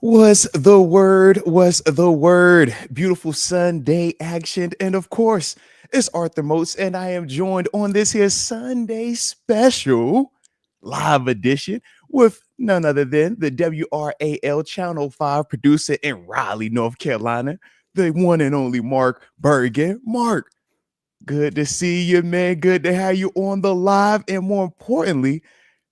Was the word, was the word. Beautiful Sunday action. And of course, it's Arthur Moats, and I am joined on this here Sunday special live edition with none other than the WRAL Channel 5 producer in Raleigh, North Carolina, the one and only Mark Bergin. Mark, good to see you, man. Good to have you on the live. And more importantly,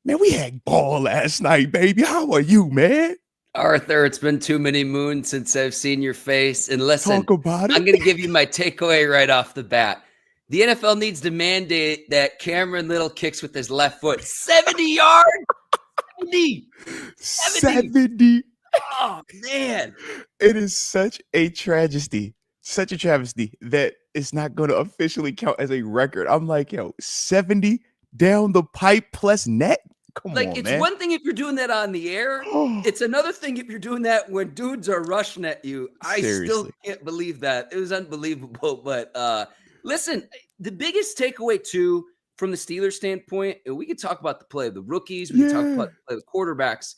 man, we had ball last night, baby. How are you, man? Arthur, it's been too many moons since I've seen your face. And listen, Talk about I'm it. going to give you my takeaway right off the bat. The NFL needs to mandate that Cameron Little kicks with his left foot 70 yards. 70. 70. Oh, man. It is such a travesty that it's not going to officially count as a record. I'm like, yo, 70 down the pipe plus net? Come Like, on, it's man. one thing if you're doing that on the air. It's another thing if you're doing that when dudes are rushing at you. I still Seriously. can't believe that. It was unbelievable. But listen, the biggest takeaway, too, from the Steelers standpoint, and we could talk about the play of the rookies. We could talk about the play of the quarterbacks.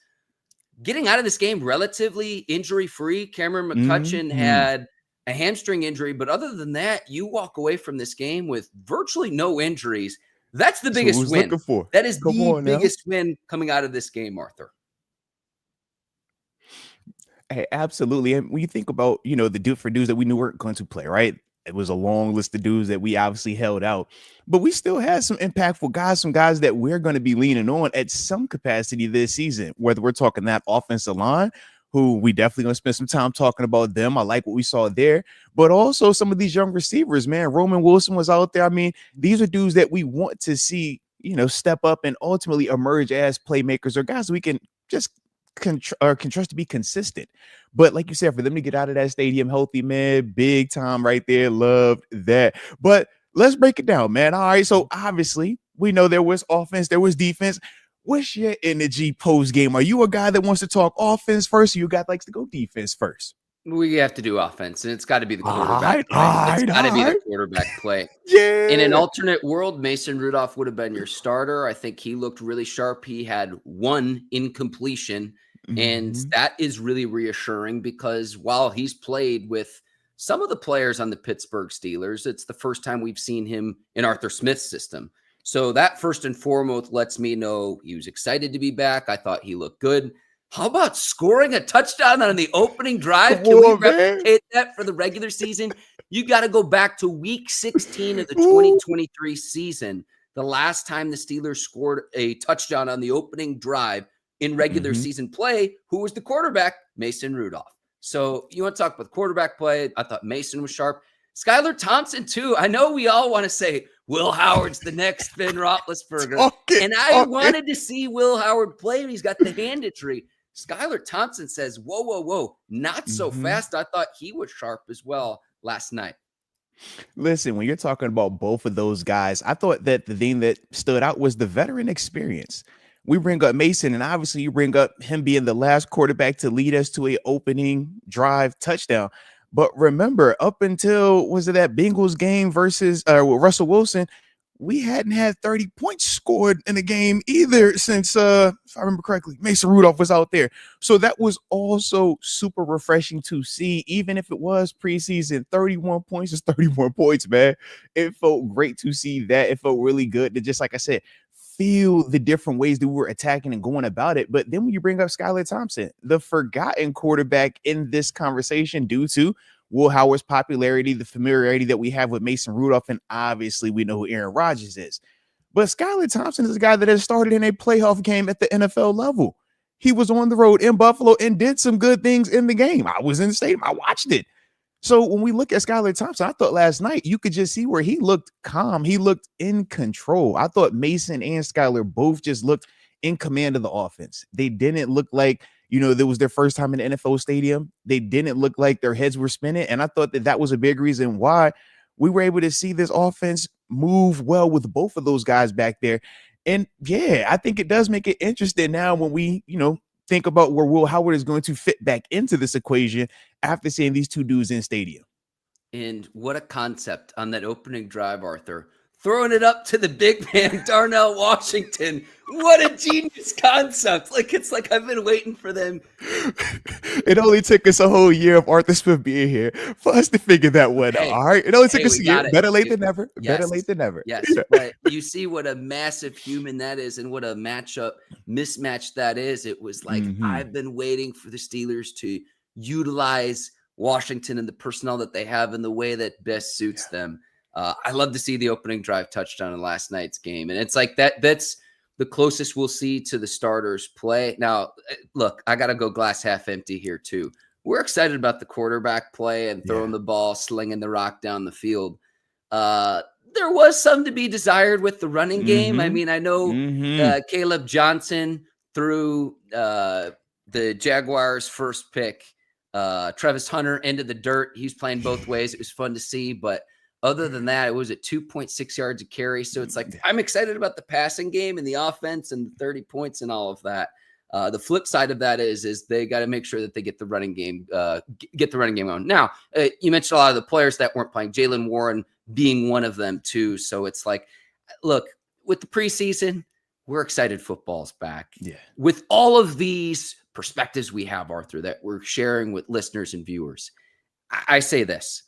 Getting out of this game relatively injury-free. Cameron McCutcheon had a hamstring injury. But other than that, you walk away from this game with virtually no injuries. That's the That's what I biggest was win. looking for. That is Come the on now. biggest win coming out of this game, Arthur. Hey, absolutely. And when you think about, the different dudes that we knew weren't going to play, right? It was a long list of dudes that we obviously held out, but we still had some impactful guys, some guys that we're going to be leaning on at some capacity this season, whether we're talking that offensive line, who we definitely going to spend some time talking about them. I like what we saw there, but also some of these young receivers, man. Roman Wilson was out there. I mean, these are dudes that we want to see, step up and ultimately emerge as playmakers or guys we can just can trust to be consistent. But like you said, for them to get out of that stadium healthy, man, big time right there. Loved that. But let's break it down, man. All right. So obviously, we know there was offense, there was defense. What's your energy post game? Are you a guy that wants to talk offense first, or you a guy that likes to go defense first? We have to do offense, and it's got to be the All quarterback right, play. all It's right, got to all be the right. quarterback play. In an Yeah. alternate world, Mason Rudolph would have been your starter. I think he looked really sharp. He had one incompletion, and Mhm. that is really reassuring because while he's played with some of the players on the Pittsburgh Steelers, it's the first time we've seen him in Arthur Smith's system. So that first and foremost lets me know he was excited to be back. I thought he looked good. How about scoring a touchdown on the opening drive? Come Can we on, man. replicate that for the regular season? You got to go back to week 16 of the Ooh. 2023 season. The last time the Steelers scored a touchdown on the opening drive in regular Mhm. season play, who was the quarterback? Mason Rudolph. So you want to talk about quarterback play? I thought Mason was sharp. Skylar Thompson, too. I know we all want to say Will Howard's the next Ben Roethlisberger. Talk it, And I talk it. wanted to see Will Howard play. He's got the hand injury. Skylar Thompson says, whoa, whoa, whoa, not so Mhm. fast. I thought he was sharp as well last night. Listen, when you're talking about both of those guys, I thought that the thing that stood out was the veteran experience. We bring up Mason, and obviously you bring up him being the last quarterback to lead us to a opening drive touchdown. But remember, up until was it that Bengals game versus with Russell Wilson, we hadn't had 30 points scored in a game either since if I remember correctly, Mason Rudolph was out there. So that was also super refreshing to see, even if it was preseason. 31 points is 31 points, man. It felt great to see that. It felt really good to just, like I said, feel the different ways that we were attacking and going about it. But then when you bring up Skylar Thompson, the forgotten quarterback in this conversation due to Will Howard's popularity, the familiarity that we have with Mason Rudolph, and obviously we know who Aaron Rodgers is. But Skylar Thompson is a guy that has started in a playoff game at the NFL level. He was on the road in Buffalo and did some good things in the game. I was in the stadium. I watched it. So when we look at Skylar Thompson, I thought last night you could just see where he looked calm. He looked in control. I thought Mason and Skylar both just looked in command of the offense. They didn't look like, there was their first time in the NFL stadium. They didn't look like their heads were spinning. And I thought that was a big reason why we were able to see this offense move well with both of those guys back there. And yeah, I think it does make it interesting now when we, think about where Will Howard is going to fit back into this equation after seeing these two dudes in stadium. And what a concept on that opening drive, Arthur. throwing it up to the big man, Darnell Washington. What a genius concept. Like, it's like I've been waiting for them. It only took us a whole year of Arthur Smith being here for us to figure that one out. Hey, All right. It only took hey, us we a year. got it. Better late than never. Better Yes. late than never. Yes. Yeah. But you see what a massive human that is and what a mismatch that is. It was like, I've been waiting for the Steelers to utilize Washington and the personnel that they have in the way that best suits them. I love to see the opening drive touchdown in last night's game. And it's like that's the closest we'll see to the starters play. Now, look, I got to go glass half empty here too. We're excited about the quarterback play and throwing the ball, slinging the rock down the field. There was some to be desired with the running game. I mean, I know Caleb Johnson threw the Jaguars' first pick. Travis Hunter into the dirt. He's playing both ways. It was fun to see, but other than that, it was at 2.6 yards a carry. So it's like, I'm excited about the passing game and the offense and the 30 points and all of that. The flip side of that is they got to make sure that they get the running game, on. Now, you mentioned a lot of the players that weren't playing, Jaylen Warren being one of them too. So it's like, look, with the preseason, we're excited football's back. Yeah. With all of these perspectives we have, Arthur, that we're sharing with listeners and viewers, I say this.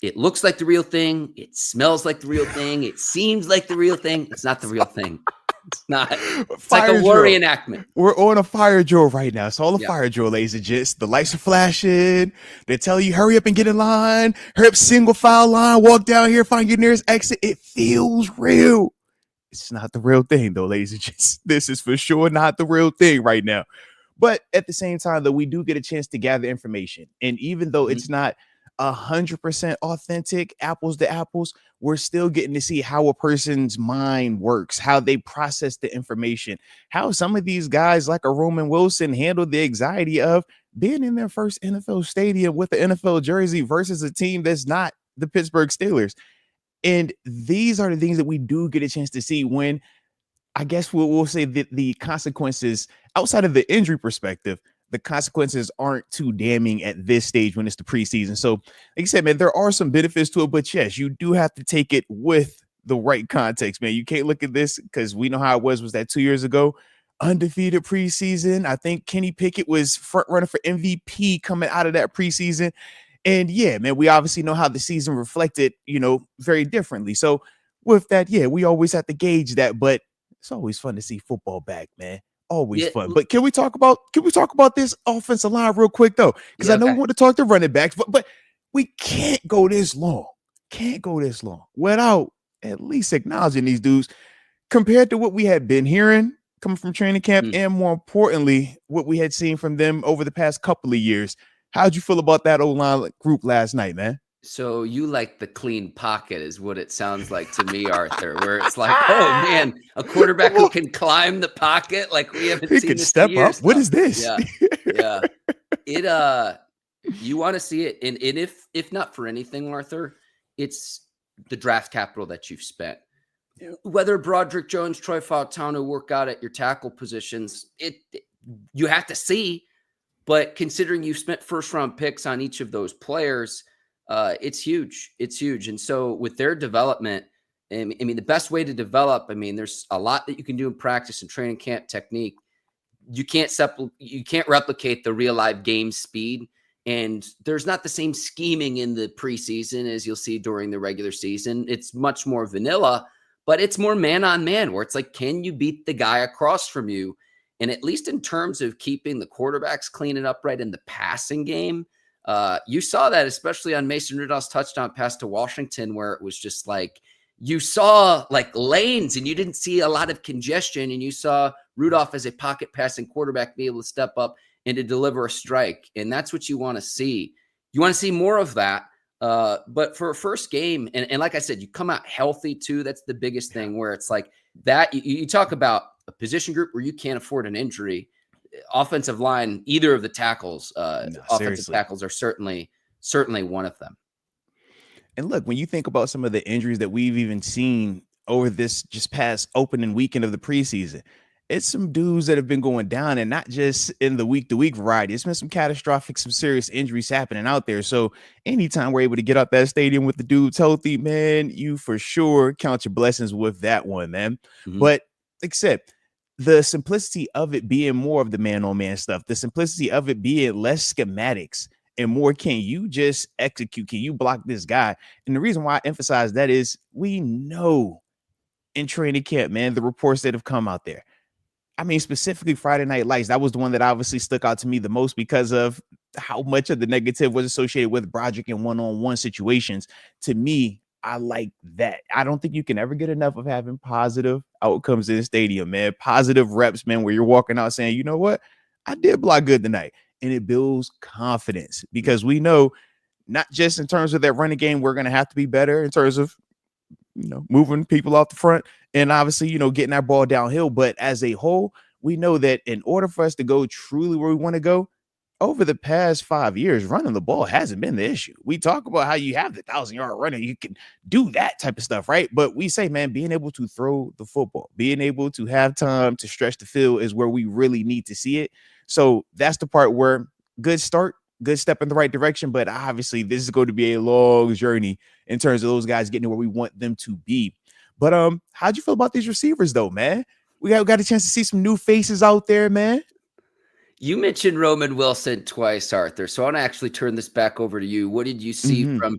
It looks like the real thing. It smells like the real thing. It seems like the real thing. It's not the real thing. It's not. It's like a war reenactment. We're on a fire drill right now. It's all a fire drill, ladies and gents. The lights are flashing. They tell you, hurry up and get in line. Hurry up, single file line. Walk down here, find your nearest exit. It feels real. It's not the real thing, though, ladies and gents. This is for sure not the real thing right now. But at the same time, though, we do get a chance to gather information. And even though it's not 100% authentic, apples to apples, we're still getting to see how a person's mind works, how they process the information, how some of these guys like a Roman Wilson handle the anxiety of being in their first NFL stadium with the NFL jersey versus a team that's not the Pittsburgh Steelers. And these are the things that we do get a chance to see when, I guess we'll say that the consequences outside of the injury perspective, the consequences aren't too damning at this stage when it's the preseason. So, like I said, man, there are some benefits to it, but yes, you do have to take it with the right context, man. You can't look at this because we know how it was that 2 years ago, undefeated preseason. I think Kenny Pickett was front runner for MVP coming out of that preseason. And yeah, man, we obviously know how the season reflected, very differently. So with that, yeah, we always have to gauge that, but it's always fun to see football back, man. Always fun. But can we talk about this offensive line real quick though? Because I know we want to talk to running backs, but we can't go this long. Can't go this long without at least acknowledging these dudes compared to what we had been hearing coming from training camp, and more importantly, what we had seen from them over the past couple of years. How'd you feel about that O-line group last night, man? So you like the clean pocket is what it sounds like to me, Arthur, where it's like, oh man, a quarterback who can climb the pocket like we haven't seen this step in years. up. What is this? Yeah. You want to see it. And if not for anything, Arthur, it's the draft capital that you've spent. Whether Broderick Jones, Troy Fautano work out at your tackle positions, you have to see. But considering you've spent first round picks on each of those players, it's huge. It's huge. And so with their development, I mean, the best way to develop, there's a lot that you can do in practice and training camp technique. You can't replicate the real live game speed. And there's not the same scheming in the preseason as you'll see during the regular season. It's much more vanilla, but it's more man on man where it's like, can you beat the guy across from you? And at least in terms of keeping the quarterbacks clean and upright in the passing game, you saw that especially on Mason Rudolph's touchdown pass to Washington, where it was just like you saw like lanes and you didn't see a lot of congestion, and you saw Rudolph as a pocket passing quarterback be able to step up and to deliver a strike. And that's what you want to see. You want to see more of that. But for a first game, and like I said, you come out healthy too. That's the biggest thing, where it's like that. You talk about a position group where you can't afford an injury. Offensive line, either of the tackles, offensive tackles are certainly one of them. And look, when you think about some of the injuries that we've even seen over this just past opening weekend of the preseason, it's some dudes that have been going down, and not just in the week to week variety. It's been some catastrophic, some serious injuries happening out there. So anytime we're able to get out that stadium with the dudes healthy, man, you for sure count your blessings with that one, man. Mhm. But except the simplicity of it being more of the man on man stuff, the simplicity of it being less schematics and more, can you just execute? Can you block this guy? And the reason why I emphasize that is we know in training camp, man, the reports that have come out there. I mean, specifically Friday Night Lights, that was the one that obviously stuck out to me the most because of how much of the negative was associated with Broderick in one-on-one situations. To me, I like that. I don't think you can ever get enough of having positive outcomes in the stadium, man. Positive reps, man, where you're walking out saying, you know what? I did block good tonight. And it builds confidence because we know not just in terms of that running game, we're going to have to be better in terms of moving people off the front and obviously, getting that ball downhill. But as a whole, we know that in order for us to go truly where we want to go, over the past 5 years, running the ball hasn't been the issue. We talk about how you have the 1,000-yard runner, you can do that type of stuff, right? But we say, man, being able to throw the football, being able to have time to stretch the field is where we really need to see it. So that's the part where good start, good step in the right direction. But obviously, this is going to be a long journey in terms of those guys getting to where we want them to be. But how'd you feel about these receivers, though, man? We got a chance to see some new faces out there, man. You mentioned Roman Wilson twice, Arthur. So I want to actually turn this back over to you. What did you see from?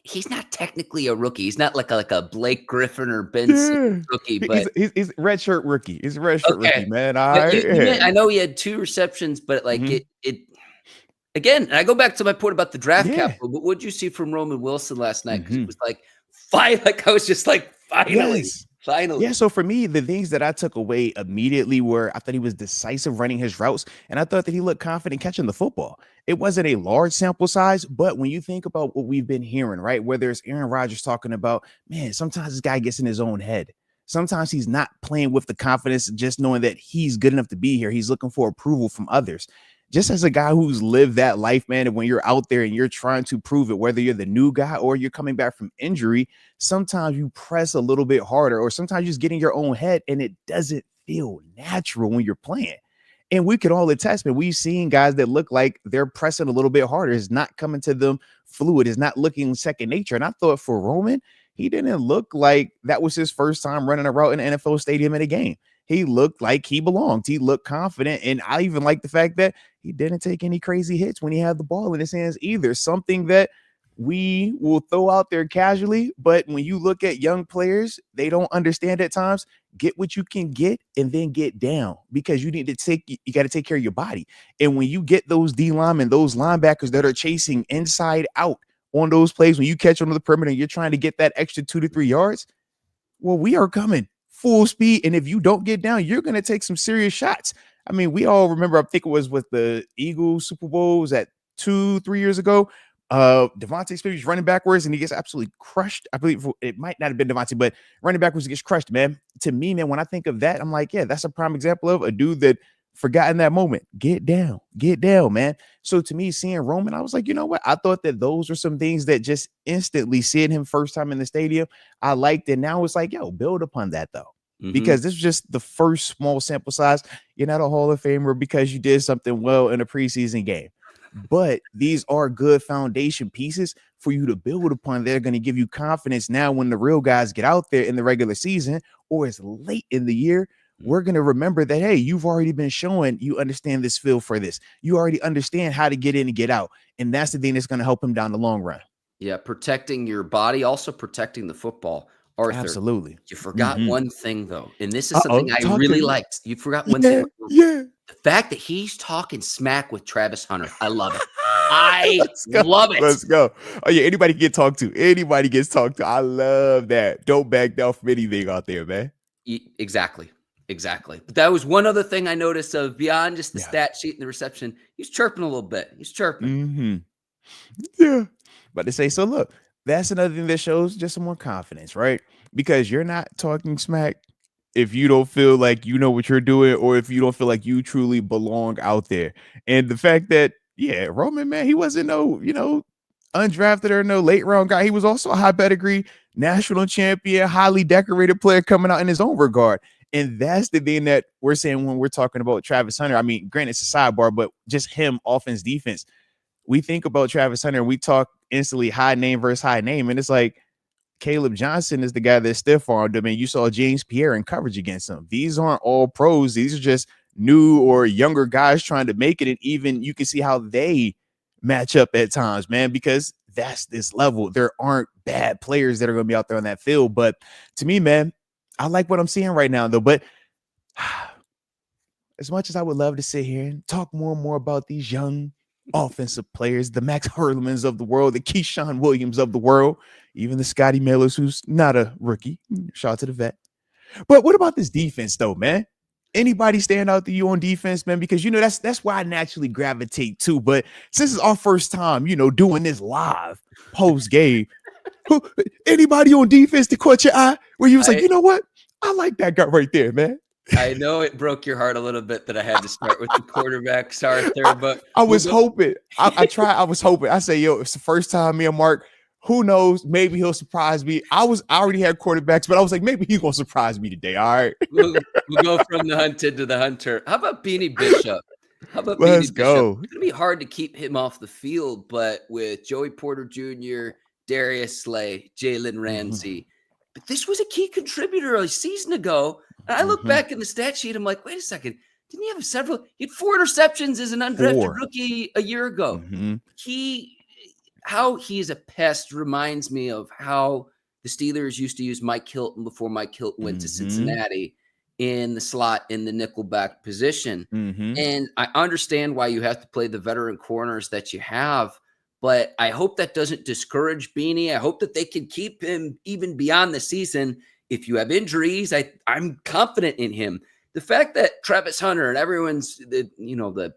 He's not technically a rookie. He's not like a Blake Griffin or Ben Simmons rookie, but he's red shirt rookie. He's a red shirt rookie, man. All but right. I know he had 2 receptions, but like it again. And I go back to my point about the draft capital. But what did you see from Roman Wilson last night? Because it was like, I was just like, finally. Finally. Yeah, so for me, the things that I took away immediately were I thought he was decisive running his routes, and I thought that he looked confident catching the football. It wasn't a large sample size, but when you think about what we've been hearing, right, whether it's Aaron Rodgers talking about, man, sometimes this guy gets in his own head. Sometimes he's not playing with the confidence, just knowing that he's good enough to be here. He's looking for approval from others. Just as a guy who's lived that life, man, and when you're out there and you're trying to prove it, whether you're the new guy or you're coming back from injury, sometimes you press a little bit harder, or sometimes you just get in your own head and it doesn't feel natural when you're playing. And we can all attest, man. We've seen guys that look like they're pressing a little bit harder. It's not coming to them fluid. It's not looking second nature. And I thought for Roman, he didn't look like that was his first time running a route in an NFL stadium in a game. He looked like he belonged. He looked confident. And I even like the fact that he didn't take any crazy hits when he had the ball in his hands either. Something that we will throw out there casually. But when you look at young players, they don't understand at times. Get what you can get and then get down, because you got to take care of your body. And when you get those D linemen, those linebackers that are chasing inside out on those plays, when you catch them on the perimeter and you're trying to get that extra 2 to 3 yards, well, we are coming full speed. And if you don't get down, you're going to take some serious shots. I mean, we all remember, I think it was with the Eagles Super Bowls at 2-3 years ago. Devontae Smith is running backwards and he gets absolutely crushed. I believe it might not have been Devontae, but running backwards, he gets crushed, man. To me, man, when I think of that, I'm like, yeah, that's a prime example of a dude that forgot in that moment. Get down, man. So to me, seeing Roman, I was like, you know what? I thought that those were some things that just instantly, seeing him first time in the stadium, I liked it. Now it's like, yo, build upon that though. Because this was just the first small sample size. You're not a Hall of Famer because you did something well in a preseason game. But these are good foundation pieces for you to build upon. They're going to give you confidence now when the real guys get out there in the regular season or it's late in the year. We're going to remember that, hey, you've already been showing you understand this feel for this. You already understand how to get in and get out. And that's the thing that's going to help him down the long run. Yeah, protecting your body, also protecting the football. Arthur, absolutely. You forgot one thing, though. And this is something I really liked. You forgot one thing. Yeah. The fact that he's talking smack with Travis Hunter. I love it. I love it. Let's go. Oh, yeah. Anybody can get talked to. Anybody gets talked to. I love that. Don't back down from anything out there, man. Exactly. But that was one other thing I noticed of beyond just the stat sheet and the reception. He's chirping a little bit. He's chirping. Yeah. But to say, so look, that's another thing that shows just some more confidence, right? Because you're not talking smack if you don't feel like you know what you're doing, or if you don't feel like you truly belong out there. And the fact that, yeah, Roman, man, he wasn't no, undrafted or no late round guy. He was also a high pedigree national champion, highly decorated player coming out in his own regard. And that's the thing that we're saying when we're talking about Travis Hunter. I mean, granted, it's a sidebar, but just him, offense, defense. We think about Travis Hunter and we talk instantly high name versus high name. And it's like Caleb Johnson is the guy that stiff-armed him, and you saw James Pierre in coverage against him. These aren't all pros. These are just new or younger guys trying to make it. And even you can see how they match up at times, man, because that's this level. There aren't bad players that are going to be out there on that field. But to me, man, I like what I'm seeing right now, though. But as much as I would love to sit here and talk more and more about these young offensive players, the Max Hurlemans of the world, the Keyshawn Williams of the world, even the Scotty Millers, who's not a rookie. Shout out to the vet. But what about this defense, though, man? Anybody stand out to you on defense, man? Because, that's where I naturally gravitate to. But since it's our first time, doing this live post-game, anybody on defense that caught your eye where you was like, you know what? I like that guy right there, man. I know it broke your heart a little bit that I had to start with the quarterback, Arthur, but I was hoping. I tried. I was hoping. I say, it's the first time me and Mark. Who knows? Maybe he'll surprise me. I already had quarterbacks, but I was like, maybe he's gonna surprise me today. All right. We'll go from the hunted to the hunter. How about Beanie Bishop? Let's go. It's gonna be hard to keep him off the field, but with Joey Porter Jr., Darius Slay, Jalen Ramsey, but this was a key contributor a season ago. And I look back in the stat sheet. I'm like, wait a second. Didn't he have several? He had 4 interceptions as an undrafted rookie a year ago. How he is a pest reminds me of how the Steelers used to use Mike Hilton before Mike Hilton went to Cincinnati in the slot in the nickelback position. And I understand why you have to play the veteran corners that you have, but I hope that doesn't discourage Beanie. I hope that they can keep him even beyond the season. If you have injuries, I'm confident in him. The fact that Travis Hunter and everyone's, the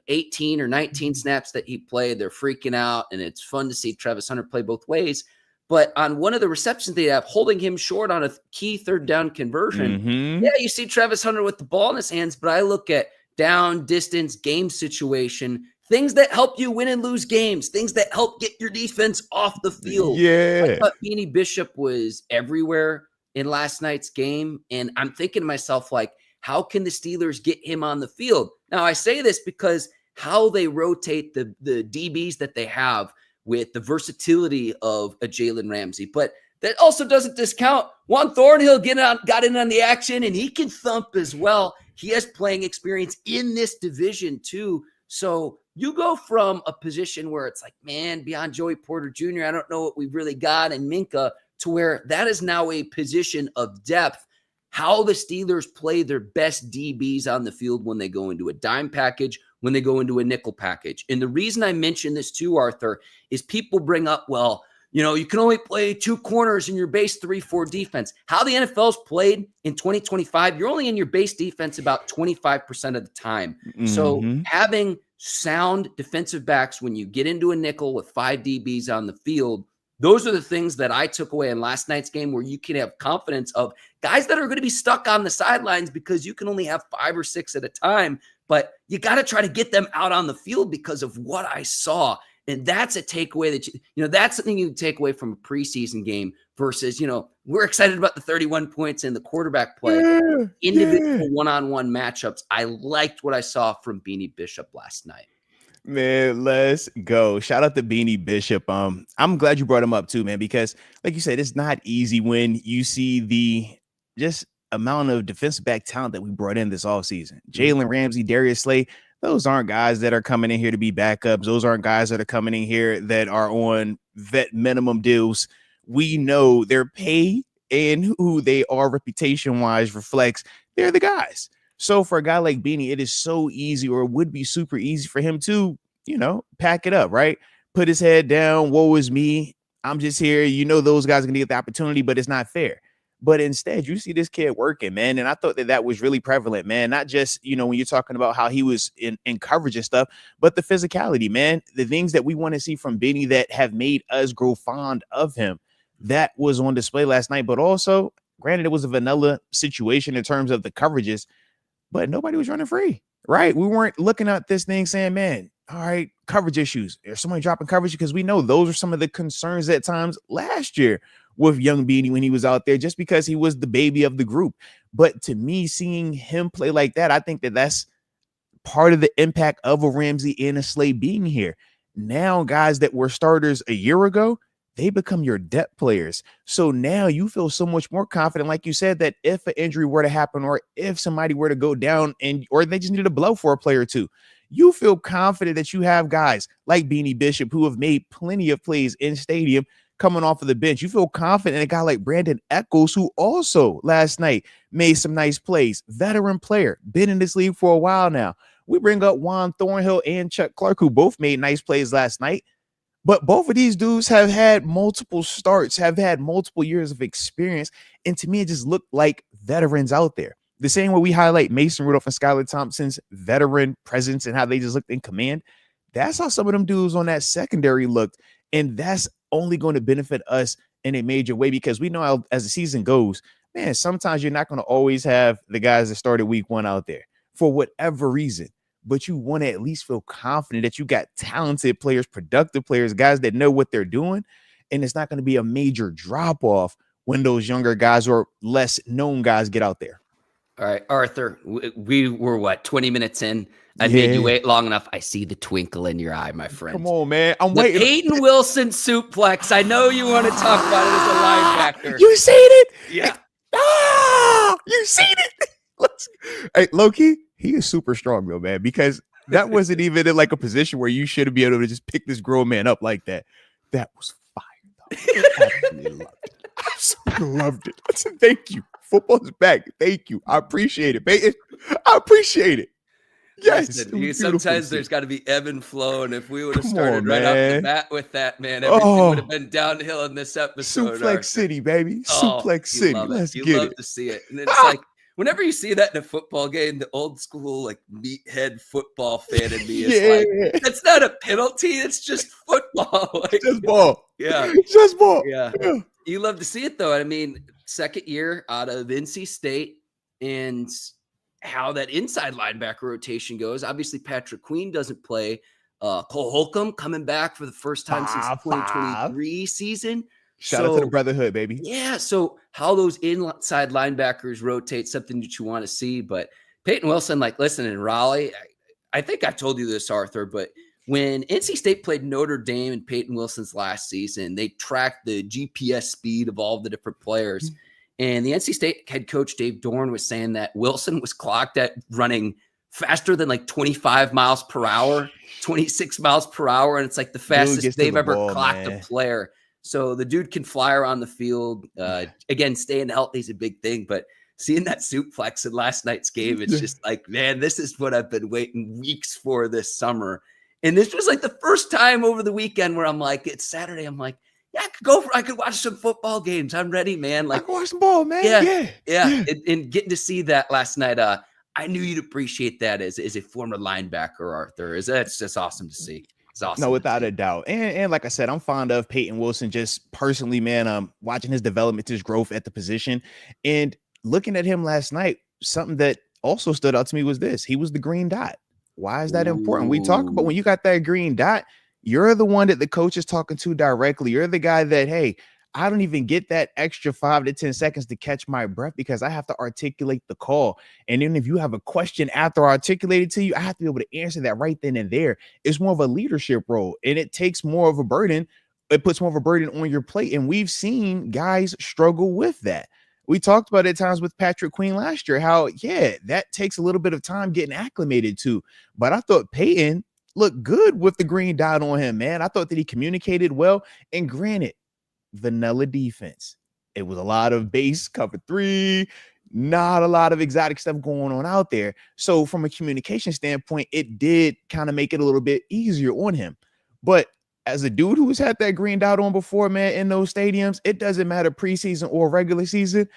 18 or 19 snaps that he played, they're freaking out, and it's fun to see Travis Hunter play both ways. But on one of the receptions they have, holding him short on a key third down conversion, yeah, you see Travis Hunter with the ball in his hands, but I look at down, distance, game situation, things that help you win and lose games, things that help get your defense off the field. Yeah. I thought Beanie Bishop was everywhere in last night's game. And I'm thinking to myself, like, how can the Steelers get him on the field? Now, I say this because how they rotate the DBs that they have with the versatility of a Jalen Ramsey. But that also doesn't discount Juan Thornhill got in on the action, and he can thump as well. He has playing experience in this division too. So you go from a position where it's like, man, beyond Joey Porter Jr., I don't know what we've really got, and Minka, to where that is now a position of depth. How the Steelers play their best DBs on the field when they go into a dime package, when they go into a nickel package. And the reason I mention this too, Arthur, is people bring up, well, you can only play 2 corners in your base 3-4 defense. How the NFL's played in 2025, you're only in your base defense about 25% of the time. So having sound defensive backs when you get into a nickel with 5 DBs on the field, those are the things that I took away in last night's game, where you can have confidence of guys that are going to be stuck on the sidelines because you can only have 5 or 6 at a time, but you got to try to get them out on the field because of what I saw. And that's a takeaway that, that's something you take away from a preseason game versus, we're excited about the 31 points and the quarterback play. Individual one-on-one matchups. I liked what I saw from Beanie Bishop last night. Man, let's go. Shout out to Beanie Bishop. I'm glad you brought him up too, man, because like you said, it's not easy when you see the just amount of defensive back talent that we brought in this offseason. Jalen Ramsey, Darius Slay, those aren't guys that are coming in here to be backups. Those aren't guys that are coming in here that are on vet minimum deals. We know their pay and who they are reputation-wise reflects they're the guys. So for a guy like Beanie, it is so easy, or it would be super easy for him to, pack it up, right? Put his head down. Woe is me. I'm just here. Those guys are going to get the opportunity, but it's not fair. But instead, you see this kid working, man. And I thought that was really prevalent, man. Not just, when you're talking about how he was in coverage and stuff, but the physicality, man. The things that we want to see from Beanie that have made us grow fond of him. That was on display last night. But also, granted, it was a vanilla situation in terms of the coverages, but nobody was running free, right? We weren't looking at this thing saying, man, all right, coverage issues. There's somebody dropping coverage, because we know those are some of the concerns at times last year with young Beanie when he was out there, just because he was the baby of the group. But to me, seeing him play like that, I think that that's part of the impact of a Ramsey and a Slay being here. Now, guys that were starters a year ago, they become your depth players. So now you feel so much more confident, like you said, that if an injury were to happen, or if somebody were to go down, and or they just needed a blow for a player or two, you feel confident that you have guys like Beanie Bishop who have made plenty of plays in stadium coming off of the bench. You feel confident in a guy like Brandon Echols, who also last night made some nice plays. Veteran player, been in this league for a while now. We bring up Juan Thornhill and Chuck Clark, who both made nice plays last night. But both of these dudes have had multiple starts, have had multiple years of experience. And to me, it just looked like veterans out there. The same way we highlight Mason Rudolph and Skylar Thompson's veteran presence and how they just looked in command. That's how some of them dudes on that secondary looked. And that's only going to benefit us in a major way, because we know how, as the season goes, man, sometimes you're not going to always have the guys that started week one out there for whatever reason. But you want to at least feel confident that you got talented players, productive players, guys that know what they're doing. And it's not going to be a major drop off when those younger guys or less known guys get out there. All right, Arthur, we were 20 minutes in? I made you wait long enough. I see the twinkle in your eye, my friend. Come on, man. I'm waiting. Peyton Wilson suplex. I know you want to talk about it as a linebacker. You seen it? Yeah. You seen it? Hey, low-key, he is super strong, though, man, because that wasn't even in like a position where you should be able to just pick this grown man up like that. That was fire, though. I absolutely loved it. I absolutely loved it. I said, thank you. Football's back. Thank you. I appreciate it, Peyton. I appreciate it. Yes. Listen, sometimes there's got to be ebb and flow, and if we would have started right off the bat with that, man, everything would have been downhill in this episode. Suplex City, baby. Suplex City. Let's get it. You love to see it. And it's like, whenever you see that in a football game, the old school, like, meathead football fan in me is like, that's not a penalty. It's just football. Like, just ball. Yeah. Just ball. Yeah. You love to see it, though. I mean, second year out of NC State, and how that inside linebacker rotation goes. Obviously, Patrick Queen doesn't play. Cole Holcomb coming back for the first time since the 2023 season. Shout out to the brotherhood, baby. Yeah, so how those inside linebackers rotate, something that you want to see. But Peyton Wilson, like, listen, in Raleigh, I think I've told you this, Arthur, but when NC State played Notre Dame in Peyton Wilson's last season, they tracked the GPS speed of all the different players. And the NC State head coach, Dave Dorn, was saying that Wilson was clocked at running faster than like 25 miles per hour, 26 miles per hour. And it's like the fastest they've ever clocked a player. So the dude can fly around the field. Again, staying healthy is a big thing, but seeing that suplex in last night's game, it's just like, man, this is what I've been waiting weeks for this summer. And this was like the first time over the weekend where I'm like, it's Saturday. I'm like, yeah, I could watch some football games. I'm ready, man. Like, I can watch some ball, man. Yeah. And getting to see that last night, I knew you'd appreciate that as a former linebacker, Arthur. That's just awesome to see. It's awesome. No, without a doubt. And like I said, I'm fond of Peyton Wilson just personally, man. Watching his development, his growth at the position, and looking at him last night, something that also stood out to me was this. He was the green dot. Why is that important? We talk about when you got that green dot, you're the one that the coach is talking to directly. You're the guy that, hey, I don't even get that extra 5 to 10 seconds to catch my breath because I have to articulate the call. And then if you have a question after I articulate it to you, I have to be able to answer that right then and there. It's more of a leadership role, and it takes more of a burden. It puts more of a burden on your plate. And we've seen guys struggle with that. We talked about it at times with Patrick Queen last year, how, that takes a little bit of time getting acclimated to. But I thought Peyton looked good with the green dot on him, man. I thought that he communicated well. And granted, vanilla defense. It was a lot of base cover 3, not a lot of exotic stuff going on out there. So from a communication standpoint, it did kind of make it a little bit easier on him. But as a dude who's had that green dot on before, man, in those stadiums, it doesn't matter preseason or regular season.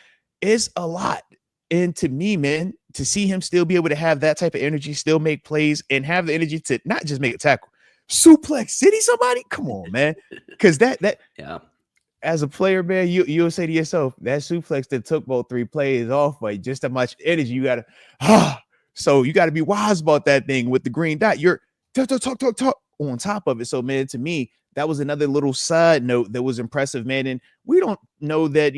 It's a lot. And to me, man, to see him still be able to have that type of energy, still make plays, and have the energy to not just make a tackle, suplex city somebody. Come on, man. Because that as a player, man, you'll say to yourself, that suplex that took both 3 plays off, but just how much energy you gotta so you got to be wise about that thing with the green dot. You're talk on top of it. So, man, to me, that was another little side note that was impressive, man. And we don't know that,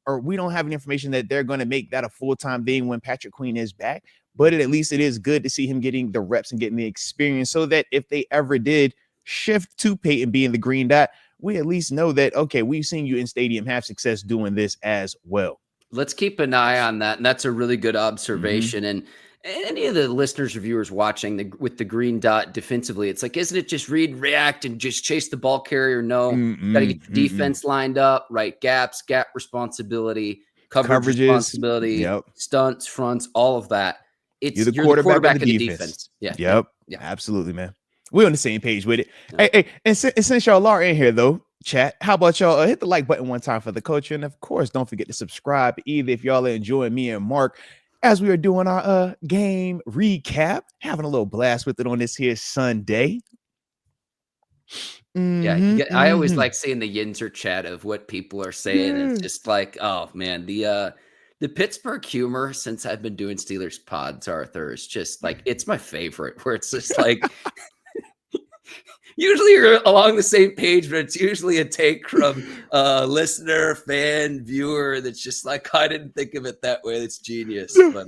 or we don't have any information that they're going to make that a full-time thing when Patrick Queen is back. But at least it is good to see him getting the reps and getting the experience so that if they ever did shift to Peyton being the green dot, we at least know that, okay, we've seen you in stadium have success doing this as well. Let's keep an eye on that. And that's a really good observation. And any of the listeners or viewers watching with the green dot defensively, it's like, isn't it just read, react, and just chase the ball carrier? No, got to get the defense lined up, right? Gaps, gap responsibility, coverage responsibility, stunts, fronts, all of that. You're the quarterback of the defense. Yeah. Absolutely, man. We're on the same page with it. Yeah. Hey, and since y'all are in here, though, chat, how about y'all hit the like button one time for the culture? And of course, don't forget to subscribe either if y'all are enjoying me and Mark as we are doing our game recap, having a little blast with it on this here Sunday. I always like seeing the Yinzer chat of what people are saying. It's just like, oh man, the Pittsburgh humor since I've been doing Steelers pods, Arthur, is just like, it's my favorite, where it's just like usually you're along the same page, but it's usually a take from a listener, fan, viewer that's just like, I didn't think of it that way. That's genius. But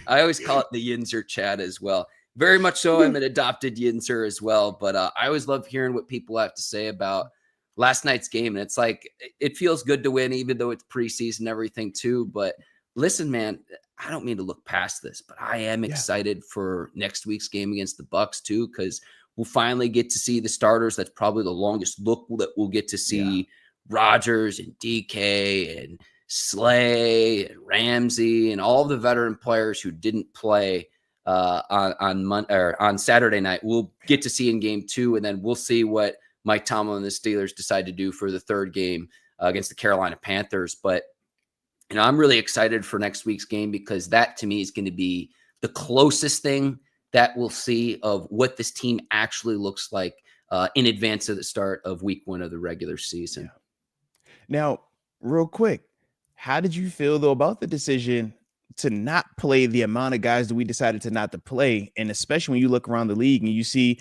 I always call it the Yinzer chat as well. Very much so. I'm an adopted Yinzer as well. But I always love hearing what people have to say about last night's game. And it's like, it feels good to win, even though it's preseason and everything too. But listen, man, I don't mean to look past this, but I am excited for next week's game against the Bucs too, because we'll finally get to see the starters. That's probably the longest look that we'll get to see Rodgers and DK and Slay and Ramsey and all the veteran players who didn't play on Saturday night. We'll get to see in game 2, and then we'll see what Mike Tomlin and the Steelers decide to do for the third game against the Carolina Panthers. But I'm really excited for next week's game because that to me is going to be the closest thing that we'll see of what this team actually looks like in advance of the start of week 1 of the regular season. Now, real quick, how did you feel though about the decision to not play the amount of guys that we decided to not to play? And especially when you look around the league and you see,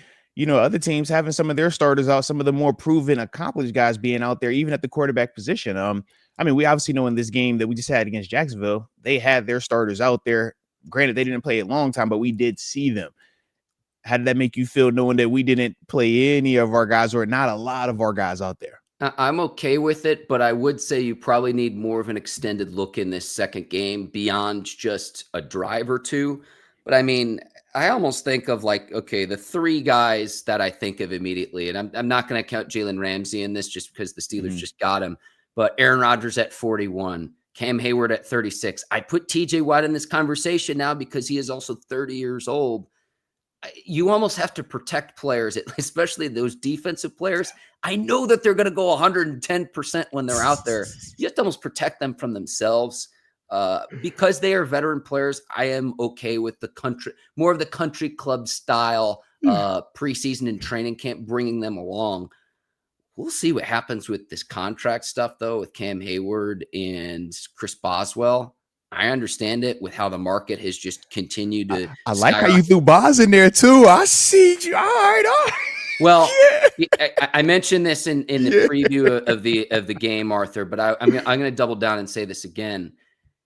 other teams having some of their starters out, some of the more proven, accomplished guys being out there, even at the quarterback position. We obviously know in this game that we just had against Jacksonville, they had their starters out there. Granted, they didn't play a long time, but we did see them. How did that make you feel knowing that we didn't play any of our guys or not a lot of our guys out there? I'm okay with it, but I would say you probably need more of an extended look in this second game beyond just a drive or two. But I almost think of the 3 guys that I think of immediately, and I'm not going to count Jalen Ramsey in this just because the Steelers just got him, but Aaron Rodgers at 41, Cam Hayward at 36. I put TJ Watt in this conversation now because he is also 30 years old. You almost have to protect players, especially those defensive players. I know that they're going to go 110% when they're out there. You have to almost protect them from themselves because they are veteran players. I am okay with more of the country club style preseason and training camp, bringing them along. We'll see what happens with this contract stuff, though, with Cam Hayward and Chris Boswell. I understand it with how the market has just continued to. I like how you threw Boz in there, too. I see you. All right. Well, I mentioned this in the preview of the game, Arthur, but I'm going to double down and say this again.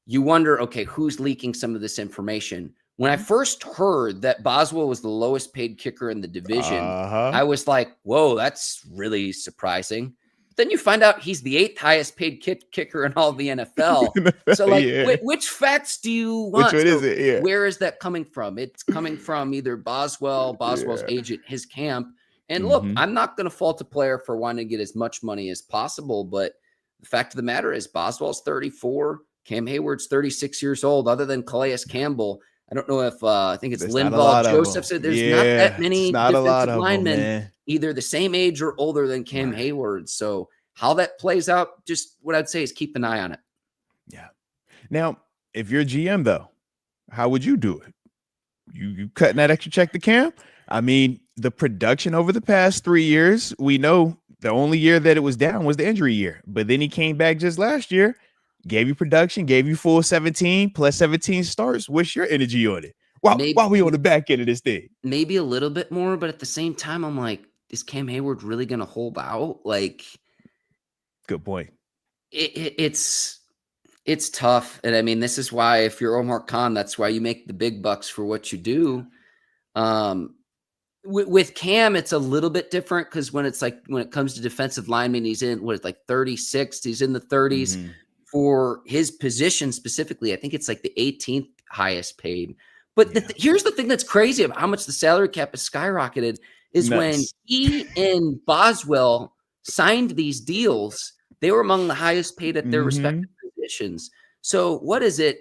You wonder, okay, who's leaking some of this information? When I first heard that Boswell was the lowest paid kicker in the division, I was like, whoa, that's really surprising. Then you find out he's the 8th highest paid kicker in all the NFL. So which facts do you want? Which one is it? Yeah. Where is that coming from? It's coming from either Boswell's agent, his camp. And look, I'm not going to fault a player for wanting to get as much money as possible. But the fact of the matter is Boswell's 34. Cam Hayward's 36 years old. Other than Calais Campbell, I don't know if I think it's Linval Joseph said there's not that many defensive linemen either the same age or older than Cam Hayward. So how that plays out, just what I'd say is keep an eye on it. Yeah. Now, if you're GM though, how would you do it? You cutting that extra check to Cam? The production over the past 3 years, we know the only year that it was down was the injury year, but then he came back just last year. Gave you production, gave you full 17 plus 17 starts. What's your energy on it? Why we on the back end of this thing? Maybe a little bit more, but at the same time, I'm like, is Cam Hayward really going to hold out? Like, Good point. it's tough. And I mean, this is why if you're Omar Khan, that's why you make the big bucks for what you do. With Cam, it's a little bit different because when it comes to defensive linemen, he's in like 36. He's in the 30s for his position specifically. I think it's like the 18th highest paid. But here's the thing that's crazy about how much the salary cap has skyrocketed is when he and Boswell signed these deals, they were among the highest paid at their respective positions. So what is it?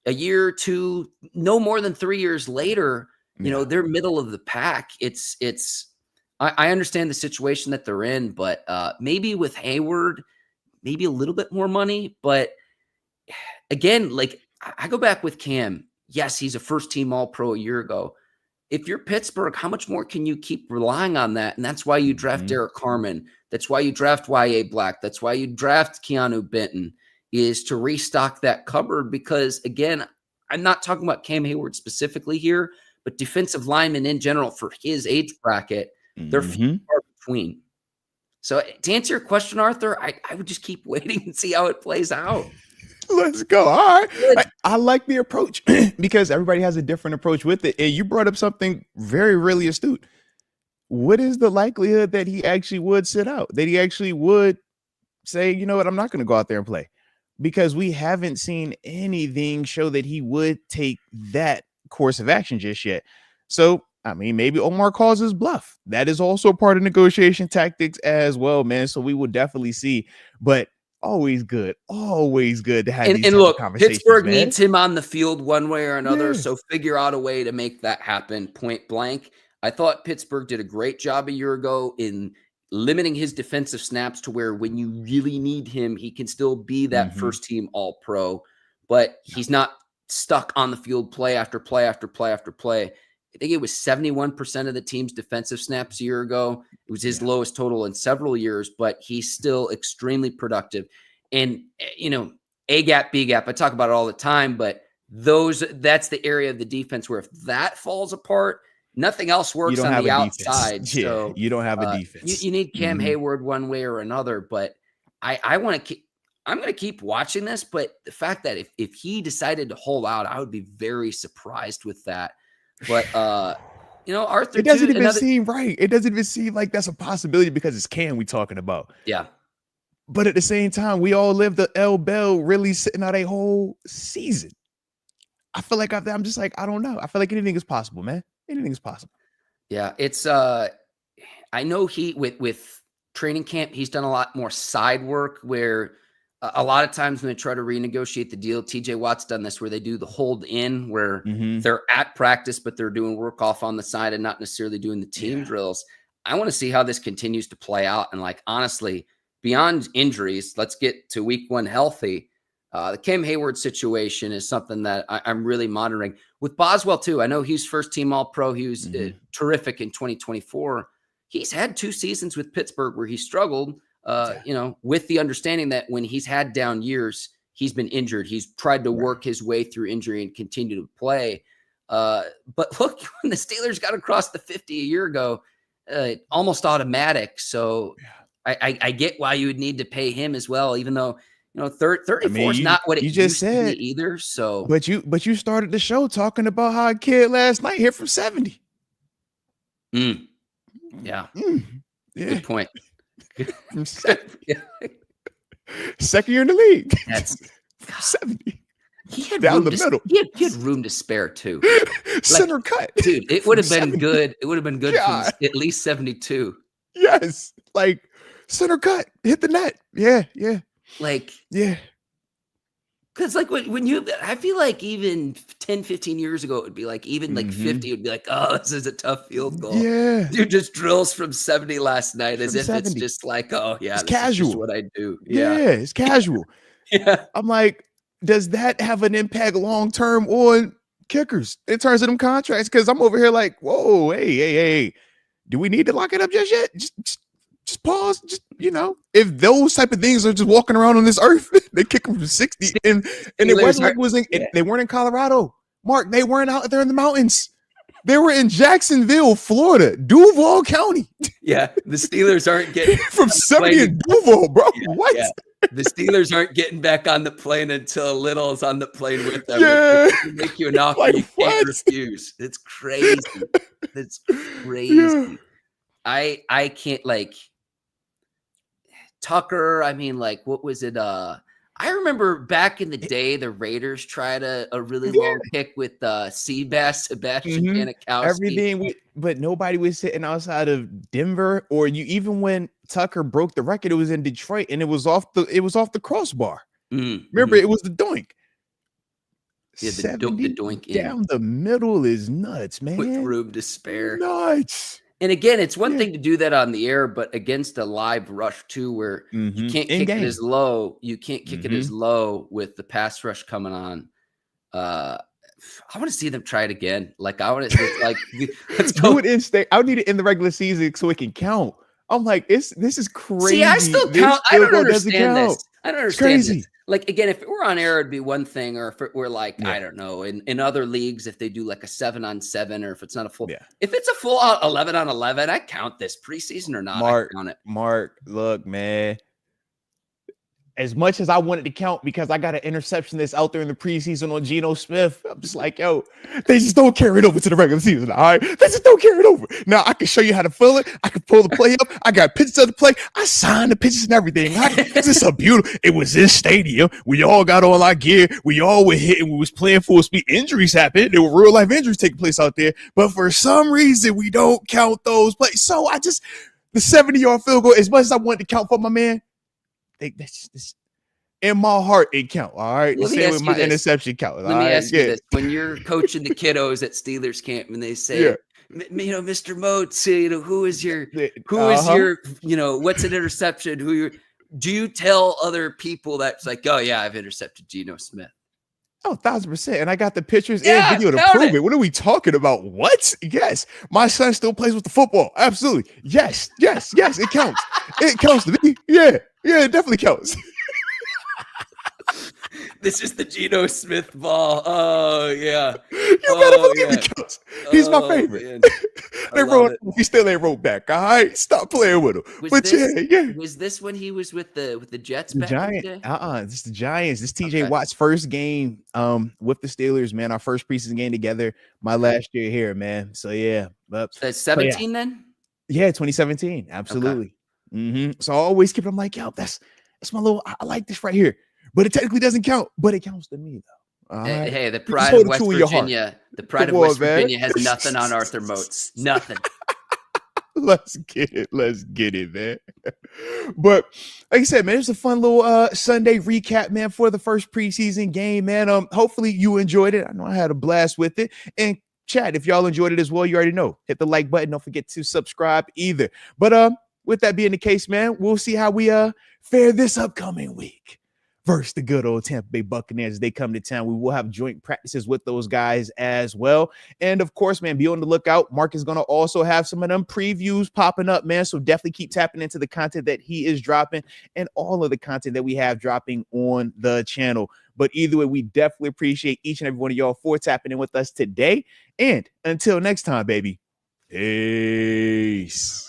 A year or two, no more than 3 years later, they're middle of the pack. I understand the situation that they're in, but maybe with Hayward, maybe a little bit more money. But again, like I go back with Cam. Yes, he's a first team All-Pro a year ago. If you're Pittsburgh, how much more can you keep relying on that? And that's why you draft Derek Harmon. That's why you draft Y.A. Black. That's why you draft Keanu Benton, is to restock that cupboard. Because again, I'm not talking about Cam Hayward specifically here, but defensive linemen in general for his age bracket, they're few and far between. So to answer your question, Arthur, I would just keep waiting and see how it plays out. Let's go. All right. I like the approach because everybody has a different approach with it. And you brought up something very, really astute. What is the likelihood that he actually would sit out? That he actually would say, you know what, I'm not going to go out there and play? Because we haven't seen anything show that he would take that course of action just yet. So, I mean, maybe Omar calls his bluff. That is also part of negotiation tactics as well, man. So we will definitely see. But always good to have these look, conversations. Pittsburgh needs him on the field one way or another. So figure out a way to make that happen point blank. I thought Pittsburgh did a great job a year ago in limiting his defensive snaps to where when you really need him, he can still be that first team All-Pro, but he's not stuck on the field play after play after play after play. I think it was 71% of the team's defensive snaps a year ago. It was his lowest total in several years, but he's still extremely productive. And, A gap, B gap, I talk about it all the time, but that's the area of the defense where if that falls apart, nothing else works on the outside. So you don't have a defense. You need Cam Hayward one way or another, but I'm going to keep watching this, but the fact that if he decided to hold out, I would be very surprised with that. But, Arthur, it doesn't even seem right. It doesn't even seem like that's a possibility because it's Cam we talking about. Yeah. But at the same time, we all lived the L Bell really sitting out a whole season. I feel like I'm just like, I don't know. I feel like anything is possible, man. Anything is possible. Yeah. It's, I know he, with training camp, he's done a lot more side work where a lot of times when they try to renegotiate the deal, TJ Watt's done this where they do the hold in where they're at practice, but they're doing work off on the side and not necessarily doing the team drills. I want to see how this continues to play out. And honestly, beyond injuries, let's get to week one healthy. The Cam Hayward situation is something that I'm really monitoring. With Boswell too, I know he's first team All-Pro. He was terrific in 2024. He's had 2 seasons with Pittsburgh where he struggled. With the understanding that when he's had down years, he's been injured. He's tried to work his way through injury and continue to play. But look, when the Steelers got across the 50 a year ago, almost automatic. So I get why you would need to pay him as well, even though, 34 is not what it just used said to be either. So, but you started the show talking about how a kid last night hit from 70. Yeah. Good point. Second year in the league. That's 70. He had down the middle. He had room to spare too. Center cut, dude. It would have been good. It would have been good from at least 72. Yes, center cut, hit the net. Yeah. Because when you, I feel like even 10, 15 years ago, it would be even 50 would be oh, this is a tough field goal. Yeah. Dude just drills from 70 last night as if 70. It's just oh yeah, it's casual. Is just what I do. Yeah, it's casual. Yeah. I'm like, does that have an impact long-term on kickers in terms of them contracts? Because I'm over here whoa, hey. Do we need to lock it up just yet? Just pause. Just, if those type of things are just walking around on this earth, they kick them from 60. And it wasn't they weren't in Colorado. Mark, they weren't out there in the mountains. They were in Jacksonville, Florida, Duval County. Yeah, the Steelers aren't getting From 70 in Duval, bro. Yeah, What? yeah. The Steelers aren't getting back on the plane until Little's on the plane with them. Yeah. They make you an offer Like, you what? can't refuse. It's crazy. It's crazy. Yeah. I can't, like, Tucker. I mean, like, what was it? I remember back in the day, the Raiders tried a really Yeah. long pick with Seabass, Sebastian Mhm. Janikowski. Everything, but nobody was sitting outside of Denver, or you even when Tucker broke the record, it was in Detroit, and it was off the crossbar. Remember, it was the doink. Yeah, the 70 doink in down the middle is nuts, man. with room to spare. Nuts. And again, it's one Yeah. thing to do that on the air, but against a live rush too, where you can't In kick game. it as low. You can't kick it as low with the pass rush coming on. I want to see them try it again. Like, I want to, like, let's Do go. it in state. I need it in the regular season so it can count. I'm like, this is crazy. See, I still This count. I field don't goal doesn't understand count. this. I don't It's understand crazy. this. Like, again, if it were on air, it'd be one thing, or if it were like, Yeah. I don't know, in other leagues, if they do like a 7-on-7, or if it's not a full, Yeah. if it's a full 11-on-11, I count this preseason or not. I count it. Mark, look, man. As much as I wanted to count because I got an interception that's out there in the preseason on Geno Smith, I'm just like, yo, they just don't carry it over to the regular season. All right, they just don't carry it over. Now I can show you how to fill it. I can pull the play up. I got pictures of the play. I signed the pictures and everything. This is so beautiful. It was in stadium. We all got all our gear. We all were hitting. We was playing full speed. Injuries happened. There were real life injuries taking place out there. But for some reason, we don't count those plays. So the 70-yard field goal, as much as I wanted to count for my man, that's in my heart, it count. All right. The same with my interception count. Let me ask you this. When you're coaching the kiddos at Steelers camp and they say, Mr. Moats, who is your, what's an interception? Do you tell other people that's like, oh yeah, I've intercepted Geno Smith? Oh, 1,000%. And I got the pictures and video to prove it. What are we talking about? What? Yes. My son still plays with the football. Absolutely. Yes. It counts. It counts to me. Yeah, it definitely counts. This is the Geno Smith ball. Oh, yeah. You better believe it counts. He's my favorite. They wrote him. He still ain't wrote back. All right. Stop playing with him. Was this when he was with the Jets back in the day? This is the Giants. This TJ Watt's first game with the Steelers, man. Our first preseason game together. My last year here, man. So yeah. But that's 17 then? Yeah, 2017. Absolutely. So I always keep it. I'm like, yo, that's my little, I like this right here. But it technically doesn't count, but it counts to me though. Hey, the pride of West Virginia. The pride of West Virginia has nothing on Arthur Moats. Nothing. Let's get it, man. But like I said, man, it's a fun little Sunday recap, man, for the first preseason game, man. Hopefully you enjoyed it. I know I had a blast with it. And chat, if y'all enjoyed it as well, you already know. Hit the like button. Don't forget to subscribe either. But with that being the case, man, we'll see how we fare this upcoming week versus the good old Tampa Bay Buccaneers as they come to town. We will have joint practices with those guys as well. And of course, man, be on the lookout. Mark is going to also have some of them previews popping up, man. So definitely keep tapping into the content that he is dropping and all of the content that we have dropping on the channel. But either way, we definitely appreciate each and every one of y'all for tapping in with us today. And until next time, baby, peace.